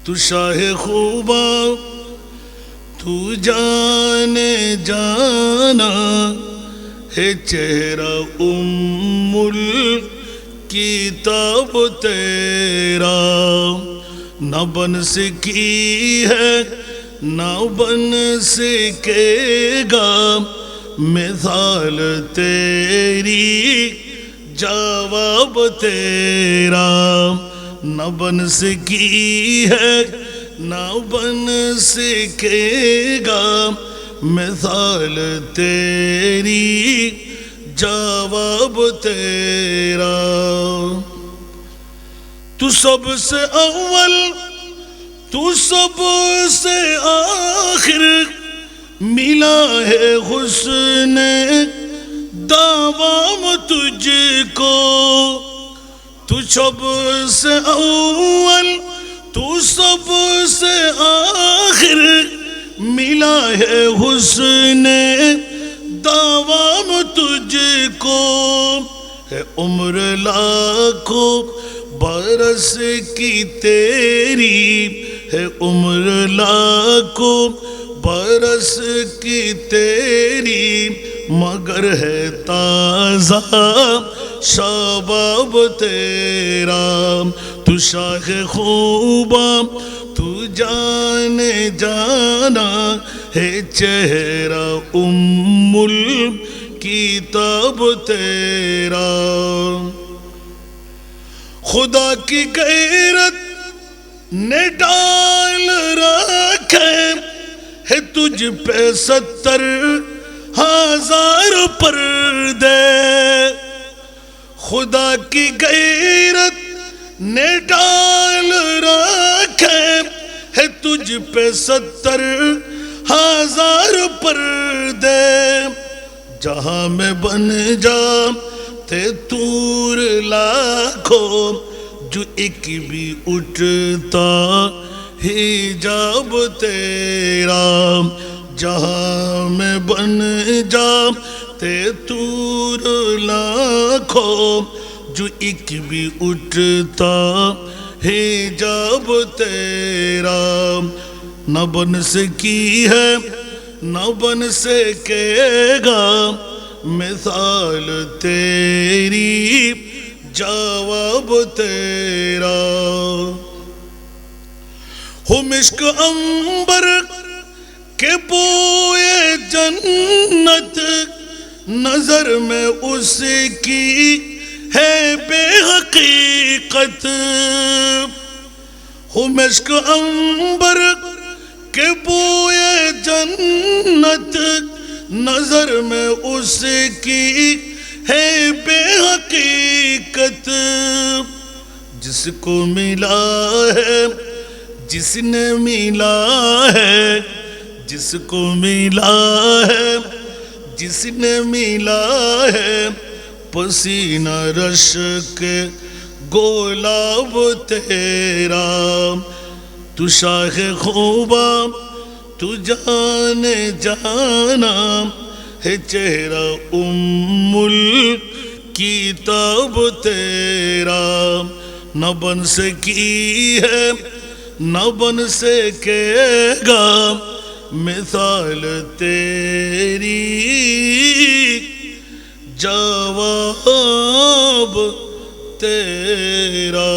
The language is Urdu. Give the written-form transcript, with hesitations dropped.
تو شاہ خوبا تو جانے جانا ہے چہرہ الکتاب تیرا، نہ بن سکی ہے نہ بن سکے گا مثال تیری، جواب تیرا نہ بن سکی ہے نہ بن سکے گا مثال تیری، جواب تیرا۔ تو سب سے اول تو سب سے آخر، ملا ہے حسن دوام تجھ کو۔ تو سب سے اول تو سب سے آخر، ملا ہے حسن دوام تجھ کو۔ ہے عمر لاکھوں برس کی تیری، ہے عمر لاکھوں برس کی تیری، مگر ہے تازہ شباب تیرا۔ تو شاہ خوبا تو جانے جانا ہے چہرہ الکتاب تیرا۔ خدا کی غیرت نے ڈال رکھے ہے تجھ پہ 70,000 پردے۔ خدا کی غیرت نے ڈال رکھے ہے تجھ پہ 70,000 پردے۔ جہاں میں بن جاتے طور لاکھوں، جو ایک بھی اٹھتا حجاب تیرا۔ جہاں میں بن جاتے طور لاکھوں، جو ایک بھی اٹھتا حجاب تیرا، نہ بن سکی ہے نہ بن سکے گا مثال تیری، جواب تیرا۔ ہو مشک عنبر کے بوئے جنت، نظر میں اس کی ہے بے حقیقت۔ ہو مشک عنبر کے بوئے جنت، نظر میں اس کی ہے بے حقیقت۔ جس کو ملا ہے جس نے ملا ہے، جس کو ملا ہے جس نے ملا ہے، پسینہ رش کے گلاب تیرا۔ تو شاہ خوبا تو جانے جانا ہے چہرہ الکتاب تیرا، نہ بن سکی ہے نہ بن سکے گا مثال تیری، جواب تیرا۔